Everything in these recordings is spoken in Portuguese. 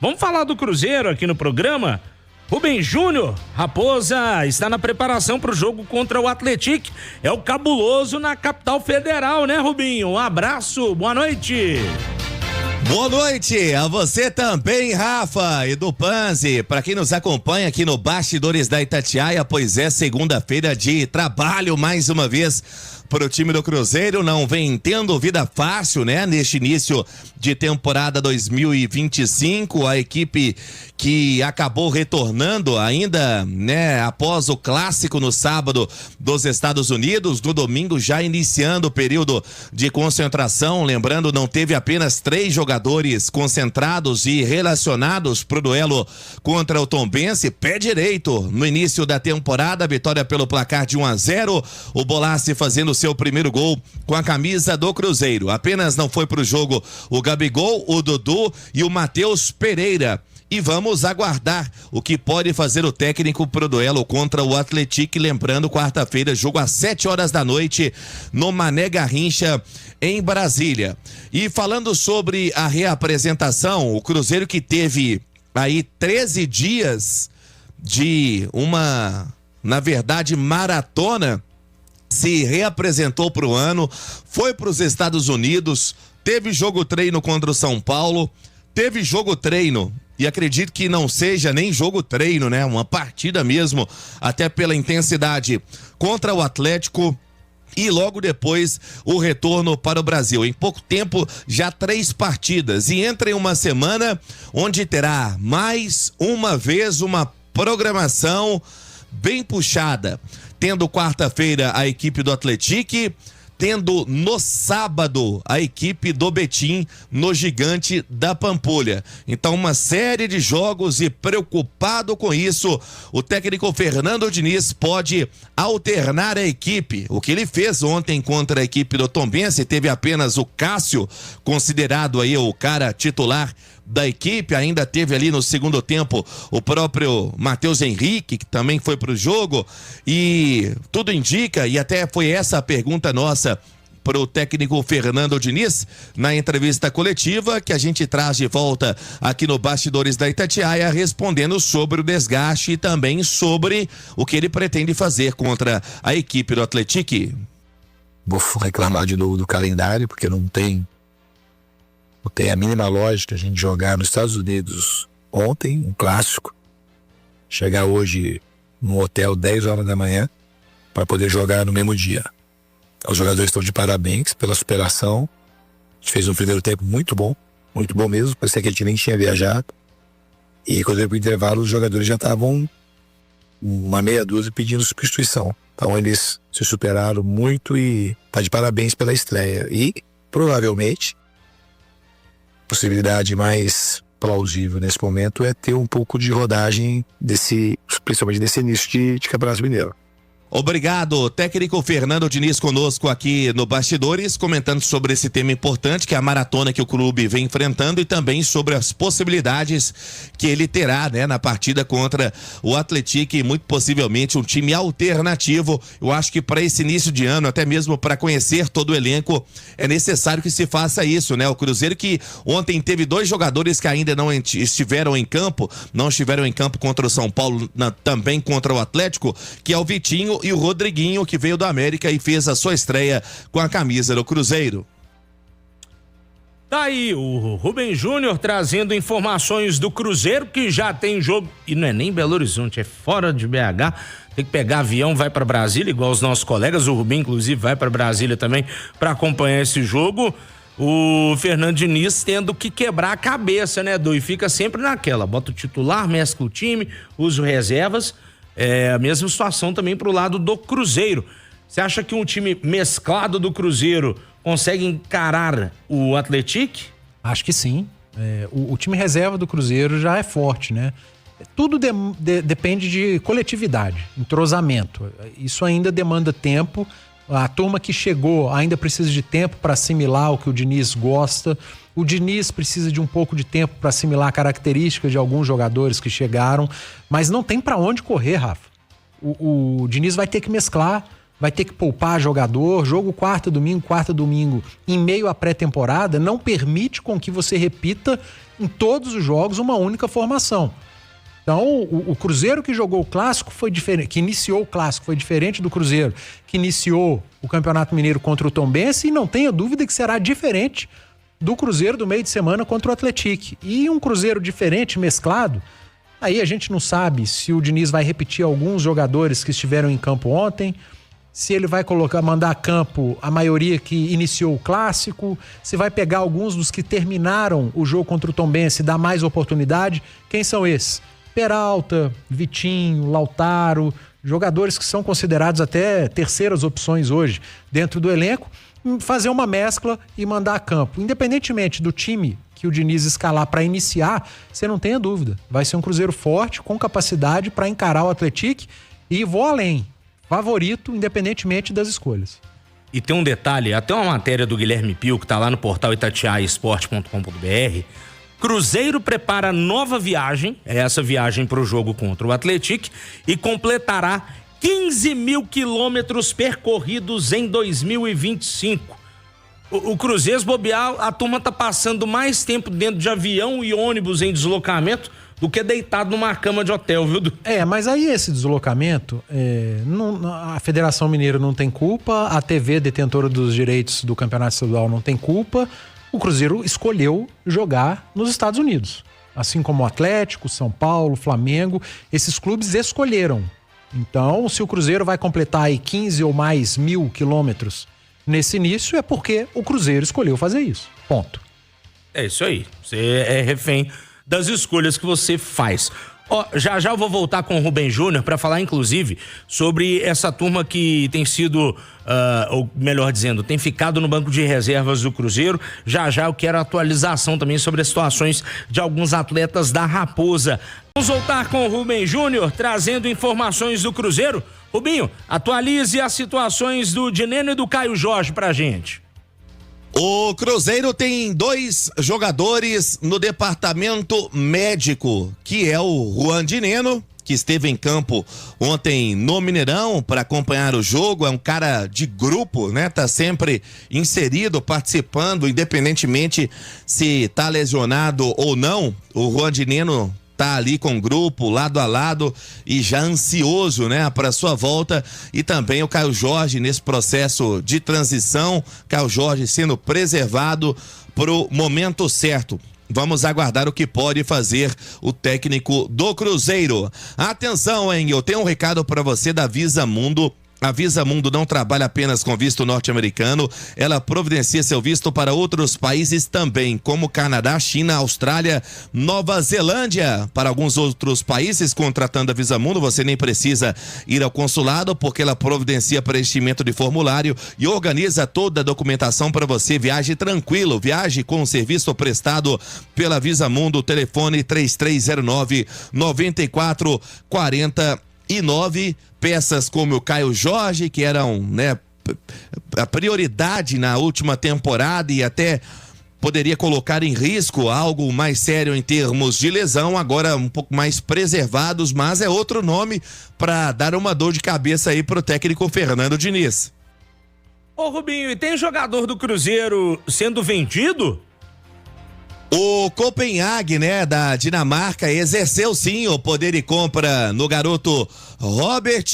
Vamos falar do Cruzeiro aqui no programa? Rubem Júnior, Raposa, está na preparação para o jogo contra o Atlético. É o cabuloso na capital federal, né, Rubinho? Um abraço, boa noite. Boa noite a você também, Rafa e do Panzi. Para quem nos acompanha aqui no Bastidores da Itatiaia, pois é segunda-feira de trabalho mais uma vez para o time do Cruzeiro. Não vem tendo vida fácil, né? Neste início de temporada 2025, a equipe que acabou retornando ainda, né? Após o clássico no sábado dos Estados Unidos, no domingo já iniciando o período de concentração. Lembrando, não teve apenas 3 jogadores concentrados e relacionados para o duelo contra o Tombense. Pé direito no início da temporada, vitória pelo placar de 1-0. O Bolassi fazendo seu primeiro gol com a camisa do Cruzeiro. Apenas não foi pro jogo o Gabigol, o Dudu e o Matheus Pereira. E vamos aguardar o que pode fazer o técnico pro duelo contra o Atlético. Lembrando, quarta-feira, jogo às 7 da noite no Mané Garrincha, em Brasília. E falando sobre a reapresentação, o Cruzeiro que teve aí 13 dias de uma, na verdade, maratona, se reapresentou para o ano, foi para os Estados Unidos, teve jogo treino contra o São Paulo, teve jogo treino, e acredito que não seja nem jogo treino, né? Uma partida mesmo, até pela intensidade, contra o Atlético. E logo depois o retorno para o Brasil. Em pouco tempo, já 3 partidas. E entra em uma semana onde terá mais uma vez uma programação bem puxada. Tendo quarta-feira a equipe do Atlético, tendo no sábado a equipe do Betim no Gigante da Pampulha. Então, uma série de jogos, e preocupado com isso, o técnico Fernando Diniz pode alternar a equipe. O que ele fez ontem contra a equipe do Tombense, teve apenas o Cássio, considerado aí o cara titular da equipe. Ainda teve ali no segundo tempo o próprio Matheus Henrique, que também foi pro jogo, e tudo indica, e até foi essa a pergunta nossa pro técnico Fernando Diniz na entrevista coletiva, que a gente traz de volta aqui no Bastidores da Itatiaia, respondendo sobre o desgaste e também sobre o que ele pretende fazer contra a equipe do Atlético. Vou reclamar de novo do calendário, porque não tem a mínima lógica a gente jogar nos Estados Unidos ontem, um clássico, chegar hoje no hotel 10 horas da manhã para poder jogar no mesmo dia. Os jogadores estão de parabéns pela superação. A gente fez um primeiro tempo muito bom mesmo, parecia que a gente nem tinha viajado. E quando veio pro intervalo, os jogadores já estavam uma meia dúzia pedindo substituição. Então eles se superaram muito e tá de parabéns pela estreia. E provavelmente possibilidade mais plausível nesse momento é ter um pouco de rodagem principalmente desse início de Campeonato Mineiro. Obrigado, técnico Fernando Diniz conosco aqui no Bastidores, comentando sobre esse tema importante, que é a maratona que o clube vem enfrentando, e também sobre as possibilidades que ele terá, né, na partida contra o Atlético, e muito possivelmente um time alternativo. Eu acho que para esse início de ano, até mesmo para conhecer todo o elenco, é necessário que se faça isso, né? O Cruzeiro, que ontem teve 2 jogadores que ainda não estiveram em campo contra o São Paulo, também contra o Atlético, que é o Vitinho e o Rodriguinho, que veio do América e fez a sua estreia com a camisa do Cruzeiro. Tá aí o Rubem Júnior trazendo informações do Cruzeiro, que já tem jogo, e não é nem Belo Horizonte, é fora de BH, tem que pegar avião, vai para Brasília, igual os nossos colegas. O Rubem, inclusive, vai para Brasília também para acompanhar esse jogo. O Fernando Diniz tendo que quebrar a cabeça, né, Du? E fica sempre naquela, bota o titular, mescla o time, usa o reservas. É a mesma situação também pro lado do Cruzeiro. Você acha que um time mesclado do Cruzeiro consegue encarar o Atlético? Acho que sim. O time reserva do Cruzeiro já é forte, né? Tudo depende de coletividade, entrosamento. Isso ainda demanda tempo. A turma que chegou ainda precisa de tempo para assimilar o que o Diniz gosta. O Diniz precisa de um pouco de tempo para assimilar características de alguns jogadores que chegaram, mas não tem para onde correr, Rafa. O Diniz vai ter que mesclar, vai ter que poupar jogador, jogo quarta, domingo, em meio à pré-temporada, não permite com que você repita em todos os jogos uma única formação. Então, o Cruzeiro que jogou o Clássico foi diferente, que iniciou o Clássico foi diferente do Cruzeiro que iniciou o Campeonato Mineiro contra o Tombense, e não tenha dúvida que será diferente do Cruzeiro do meio de semana contra o Atlético. E um Cruzeiro diferente, mesclado, aí a gente não sabe se o Diniz vai repetir alguns jogadores que estiveram em campo ontem, se ele vai mandar a campo a maioria que iniciou o Clássico, se vai pegar alguns dos que terminaram o jogo contra o Tombense e dar mais oportunidade. Quem são esses? Peralta, Vitinho, Lautaro, jogadores que são considerados até terceiras opções hoje dentro do elenco, fazer uma mescla e mandar a campo. Independentemente do time que o Diniz escalar para iniciar, você não tenha dúvida, vai ser um Cruzeiro forte, com capacidade para encarar o Atlético, e vou além, favorito independentemente das escolhas. E tem um detalhe, até uma matéria do Guilherme Pio, que tá lá no portal itatiaia.esporte.com.br. Cruzeiro prepara nova viagem, essa viagem para o jogo contra o Atlético, e completará 15 mil quilômetros percorridos em 2025. O Cruzeiro, se bobear, a turma tá passando mais tempo dentro de avião e ônibus em deslocamento do que deitado numa cama de hotel, viu? Mas aí esse deslocamento, a Federação Mineira não tem culpa, a TV detentora dos direitos do Campeonato Estadual não tem culpa. O Cruzeiro escolheu jogar nos Estados Unidos. Assim como o Atlético, São Paulo, Flamengo, esses clubes escolheram. Então, se o Cruzeiro vai completar aí 15 ou mais mil quilômetros nesse início, é porque o Cruzeiro escolheu fazer isso. Ponto. É isso aí. Você é refém das escolhas que você faz. Já eu vou voltar com o Rubem Júnior para falar, inclusive, sobre essa turma que tem sido, ou melhor dizendo, tem ficado no banco de reservas do Cruzeiro. Já eu quero atualização também sobre as situações de alguns atletas da Raposa. Vamos voltar com o Rubem Júnior, trazendo informações do Cruzeiro. Rubinho, atualize as situações do Dineno e do Caio Jorge pra gente. O Cruzeiro tem 2 jogadores no departamento médico, que é o Juan Dineno, que esteve em campo ontem no Mineirão para acompanhar o jogo. É um cara de grupo, né? Tá sempre inserido, participando, independentemente se tá lesionado ou não. O Juan Dineno tá ali com o grupo, lado a lado, e já ansioso, né, para sua volta. E também o Caio Jorge nesse processo de transição, Caio Jorge sendo preservado pro momento certo. Vamos aguardar o que pode fazer o técnico do Cruzeiro. Atenção, hein, eu tenho um recado para você da Visa Mundo. A Visa Mundo não trabalha apenas com visto norte-americano, ela providencia seu visto para outros países também, como Canadá, China, Austrália, Nova Zelândia. Para alguns outros países, contratando a Visa Mundo, você nem precisa ir ao consulado, porque ela providencia preenchimento de formulário e organiza toda a documentação para você. Viaje tranquilo, viaje com o serviço prestado pela Visa Mundo. Telefone 3309-9449. Peças como o Caio Jorge, que eram, né, a prioridade na última temporada e até poderia colocar em risco algo mais sério em termos de lesão, agora um pouco mais preservados, mas é outro nome para dar uma dor de cabeça aí pro técnico Fernando Diniz. Ô Rubinho, e tem jogador do Cruzeiro sendo vendido? O Copenhague, né, da Dinamarca, exerceu sim o poder de compra no garoto Robert.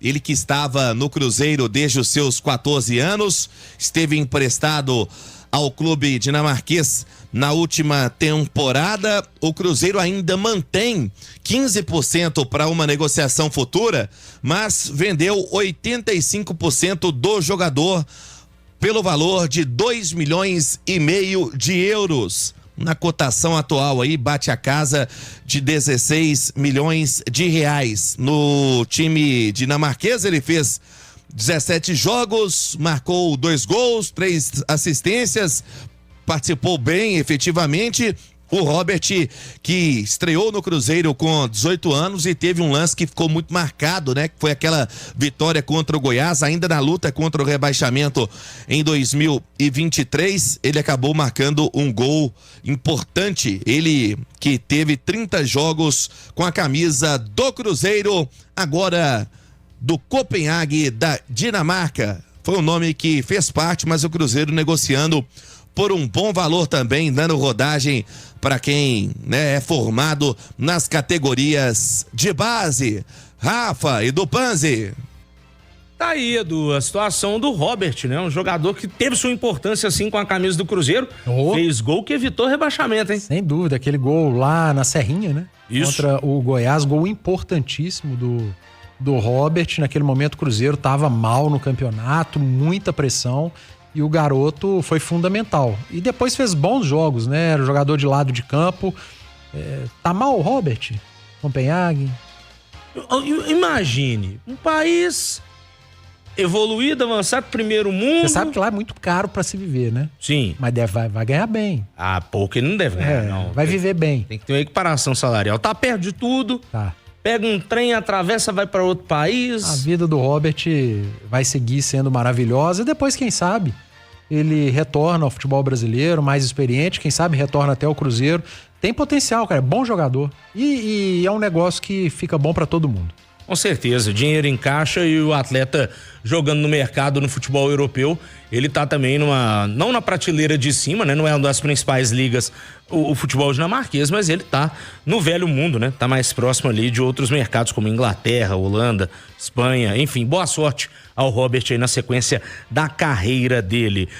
Ele que estava no Cruzeiro desde os seus 14 anos, esteve emprestado ao clube dinamarquês na última temporada. O Cruzeiro ainda mantém 15% para uma negociação futura, mas vendeu 85% do jogador pelo valor de 2,5 milhões de euros. Na cotação atual aí, bate a casa de 16 milhões de reais. No time dinamarquês, ele fez 17 jogos, marcou 2 gols, 3 assistências, participou bem efetivamente. O Robert, que estreou no Cruzeiro com 18 anos e teve um lance que ficou muito marcado, né? Que foi aquela vitória contra o Goiás, ainda na luta contra o rebaixamento em 2023. Ele acabou marcando um gol importante. Ele que teve 30 jogos com a camisa do Cruzeiro, agora do Copenhague da Dinamarca. Foi um nome que fez parte, mas o Cruzeiro negociando por um bom valor também, dando rodagem para quem, né, é formado nas categorias de base. Rafa e do Panzi. Tá aí, Edu, a situação do Robert, né? Um jogador que teve sua importância, assim, com a camisa do Cruzeiro. Fez gol que evitou rebaixamento, hein? Sem dúvida, aquele gol lá na Serrinha, né? Isso. Contra o Goiás, gol importantíssimo do Robert. Naquele momento o Cruzeiro tava mal no campeonato, muita pressão, e o garoto foi fundamental. E depois fez bons jogos, né? Era jogador de lado de campo. Tá mal o Robert? Copenhague? Imagine, um país evoluído, avançado, primeiro mundo. Você sabe que lá é muito caro pra se viver, né? Sim. Mas vai ganhar bem. Ah, pouco ele não deve ganhar, não. Vai viver bem. Tem que ter uma equiparação salarial. Tá perto de tudo. Tá. Pega um trem, atravessa, vai pra outro país. A vida do Robert vai seguir sendo maravilhosa. E depois, quem sabe, ele retorna ao futebol brasileiro, mais experiente. Quem sabe retorna até o Cruzeiro. Tem potencial, cara. É bom jogador. E é um negócio que fica bom pra todo mundo. Com certeza, dinheiro em caixa e o atleta jogando no mercado, no futebol europeu, ele tá também não na prateleira de cima, né? Não é uma das principais ligas, o futebol dinamarquês, mas ele tá no velho mundo, né? Tá mais próximo ali de outros mercados como Inglaterra, Holanda, Espanha, enfim, boa sorte ao Robert aí na sequência da carreira dele.